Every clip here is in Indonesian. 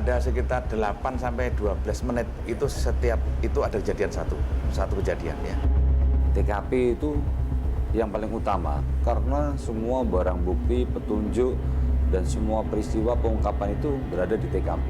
ada sekitar 8 sampai 12 menit itu setiap itu ada kejadian satu kejadian ya. TKP itu yang paling utama karena semua barang bukti, petunjuk dan semua peristiwa pengungkapan itu berada di TKP.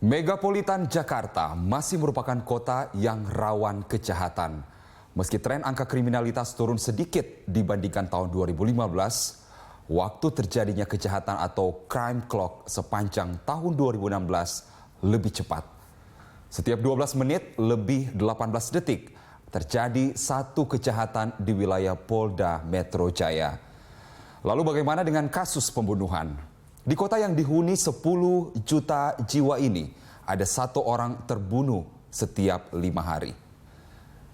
Megapolitan Jakarta masih merupakan kota yang rawan kejahatan. Meski tren angka kriminalitas turun sedikit dibandingkan tahun 2015, waktu terjadinya kejahatan atau crime clock sepanjang tahun 2016 lebih cepat. Setiap 12 menit lebih 18 detik terjadi satu kejahatan di wilayah Polda Metro Jaya. Lalu bagaimana dengan kasus pembunuhan? Di kota yang dihuni 10 juta jiwa ini, ada satu orang terbunuh setiap 5 hari.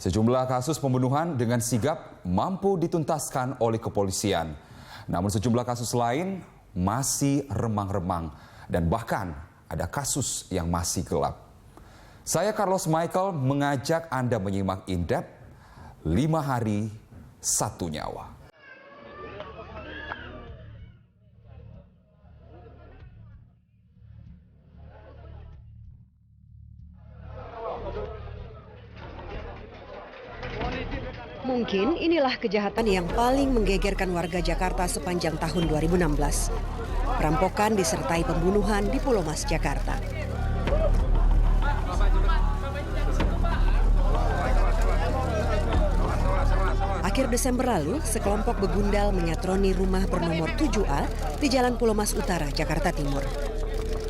Sejumlah kasus pembunuhan dengan sigap mampu dituntaskan oleh kepolisian. Namun sejumlah kasus lain masih remang-remang dan bahkan ada kasus yang masih gelap. Saya Carlos Michael mengajak Anda menyimak in-depth 5 hari 1 nyawa. Mungkin inilah kejahatan yang paling menggegerkan warga Jakarta sepanjang tahun 2016. Perampokan disertai pembunuhan di Pulau Mas, Jakarta. Akhir Desember lalu, sekelompok begundal menyatroni rumah bernomor 7A di Jalan Pulau Mas Utara, Jakarta Timur.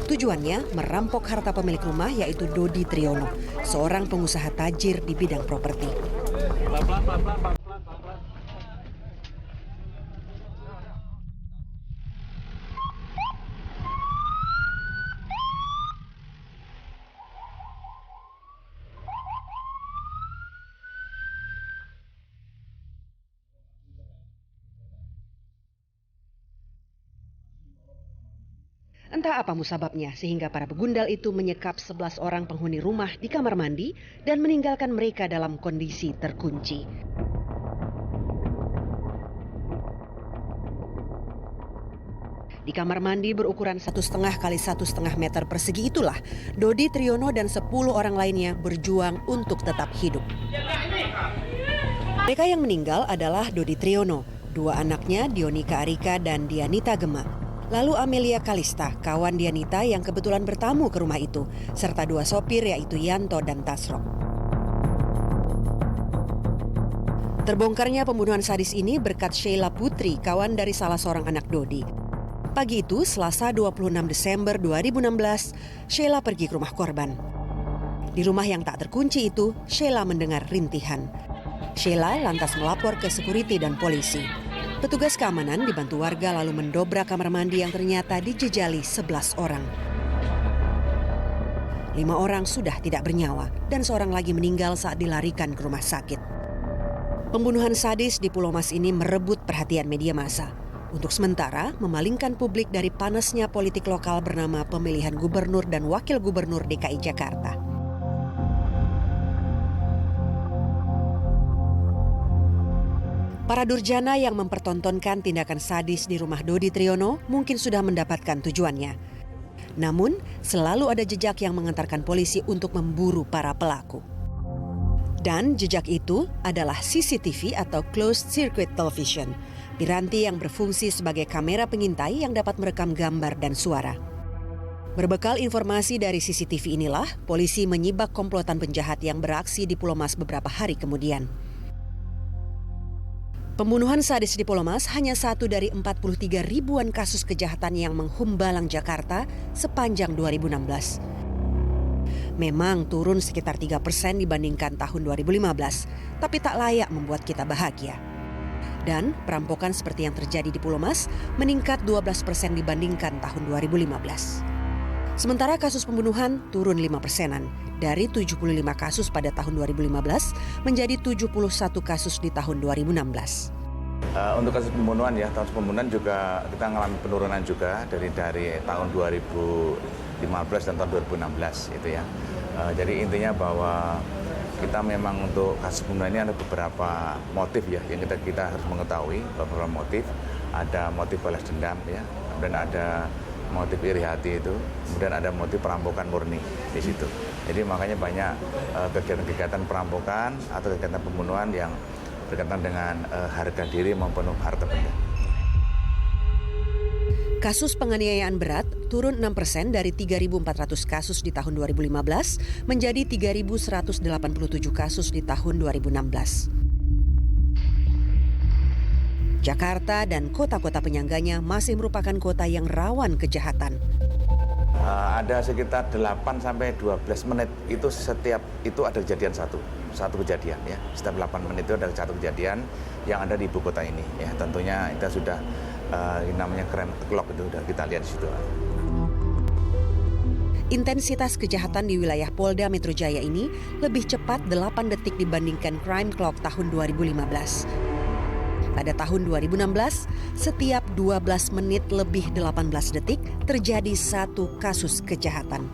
Tujuannya merampok harta pemilik rumah yaitu Dodi Triyono, seorang pengusaha tajir di bidang properti. Entah apa musababnya sehingga para begundal itu menyekap 11 orang penghuni rumah di kamar mandi dan meninggalkan mereka dalam kondisi terkunci. Di kamar mandi berukuran 1,5 kali 1,5 meter persegi itulah Dodi Triyono dan 10 orang lainnya berjuang untuk tetap hidup. Mereka yang meninggal adalah Dodi Triyono, 2 anaknya Dionika Arika dan Dianita Gema. Lalu Amelia Kalista, kawan Dianita yang kebetulan bertamu ke rumah itu, serta 2 sopir yaitu Yanto dan Tasrok. Terbongkarnya pembunuhan sadis ini berkat Sheila Putri, kawan dari salah seorang anak Dodi. Pagi itu, Selasa 26 Desember 2016, Sheila pergi ke rumah korban. Di rumah yang tak terkunci itu, Sheila mendengar rintihan. Sheila lantas melapor ke security dan polisi. Petugas keamanan dibantu warga lalu mendobrak kamar mandi yang ternyata dijejali 11 orang. 5 orang sudah tidak bernyawa dan seorang lagi meninggal saat dilarikan ke rumah sakit. Pembunuhan sadis di Pulau Mas ini merebut perhatian media massa. Untuk sementara, memalingkan publik dari panasnya politik lokal bernama pemilihan gubernur dan wakil gubernur DKI Jakarta. Para durjana yang mempertontonkan tindakan sadis di rumah Dodi Triyono mungkin sudah mendapatkan tujuannya. Namun, selalu ada jejak yang mengantarkan polisi untuk memburu para pelaku. Dan jejak itu adalah CCTV atau Closed Circuit Television, piranti yang berfungsi sebagai kamera pengintai yang dapat merekam gambar dan suara. Berbekal informasi dari CCTV inilah, polisi menyibak komplotan penjahat yang beraksi di Pulau Mas beberapa hari kemudian. Pembunuhan sadis di Pulau Mas hanya satu dari 43 ribuan kasus kejahatan yang menghumbalang Jakarta sepanjang 2016. Memang turun sekitar 3% dibandingkan tahun 2015, tapi tak layak membuat kita bahagia. Dan perampokan seperti yang terjadi di Pulau Mas meningkat 12% dibandingkan tahun 2015. Sementara kasus pembunuhan turun 5%-an, dari 75 kasus pada tahun 2015 menjadi 71 kasus di tahun 2016. Untuk kasus pembunuhan ya, kasus pembunuhan juga kita mengalami penurunan juga dari tahun 2015 dan tahun 2016 itu ya. Jadi intinya bahwa Kita memang untuk kasus pembunuhan ini ada beberapa motif ya yang kita harus mengetahui, beberapa motif. Ada motif balas dendam ya, kemudian ada motif iri hati itu, kemudian ada motif perampokan murni di situ. Jadi makanya banyak kegiatan-kegiatan perampokan atau kegiatan pembunuhan yang berkaitan dengan harga diri maupun harta benda. Kasus penganiayaan berat turun 6% dari 3.400 kasus di tahun 2015 menjadi 3.187 kasus di tahun 2016. Jakarta dan kota-kota penyangganya masih merupakan kota yang rawan kejahatan. Ada sekitar 8 sampai 12 menit itu ada kejadian satu kejadian ya. Setiap 8 menit itu ada satu kejadian yang ada di ibu kota ini ya. Tentunya kita sudah namanya crime clock itu sudah kita lihat di situ. Intensitas kejahatan di wilayah Polda Metro Jaya ini lebih cepat 8 detik dibandingkan crime clock tahun 2015. Pada tahun 2016, setiap 12 menit lebih 18 detik terjadi satu kasus kejahatan.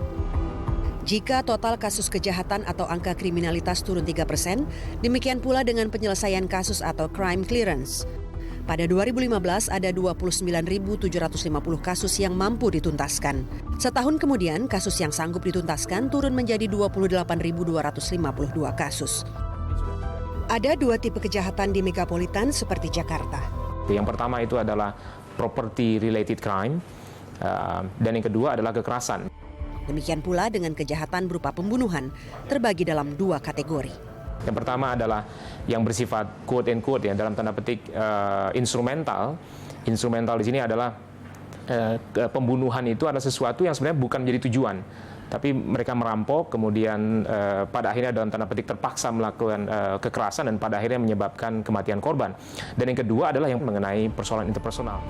Jika total kasus kejahatan atau angka kriminalitas turun 3%, demikian pula dengan penyelesaian kasus atau crime clearance. Pada 2015 ada 29.750 kasus yang mampu dituntaskan. Setahun kemudian kasus yang sanggup dituntaskan turun menjadi 28.252 kasus. Ada dua tipe kejahatan di megapolitan seperti Jakarta. Yang pertama itu adalah property related crime dan yang kedua adalah kekerasan. Demikian pula dengan kejahatan berupa pembunuhan terbagi dalam dua kategori. Yang pertama adalah yang bersifat quote and quote ya dalam tanda petik instrumental. Instrumental di sini adalah pembunuhan itu adalah sesuatu yang sebenarnya bukan menjadi tujuan, tapi mereka merampok kemudian pada akhirnya dalam tanda petik terpaksa melakukan kekerasan dan pada akhirnya menyebabkan kematian korban. Dan yang kedua adalah yang mengenai persoalan interpersonal.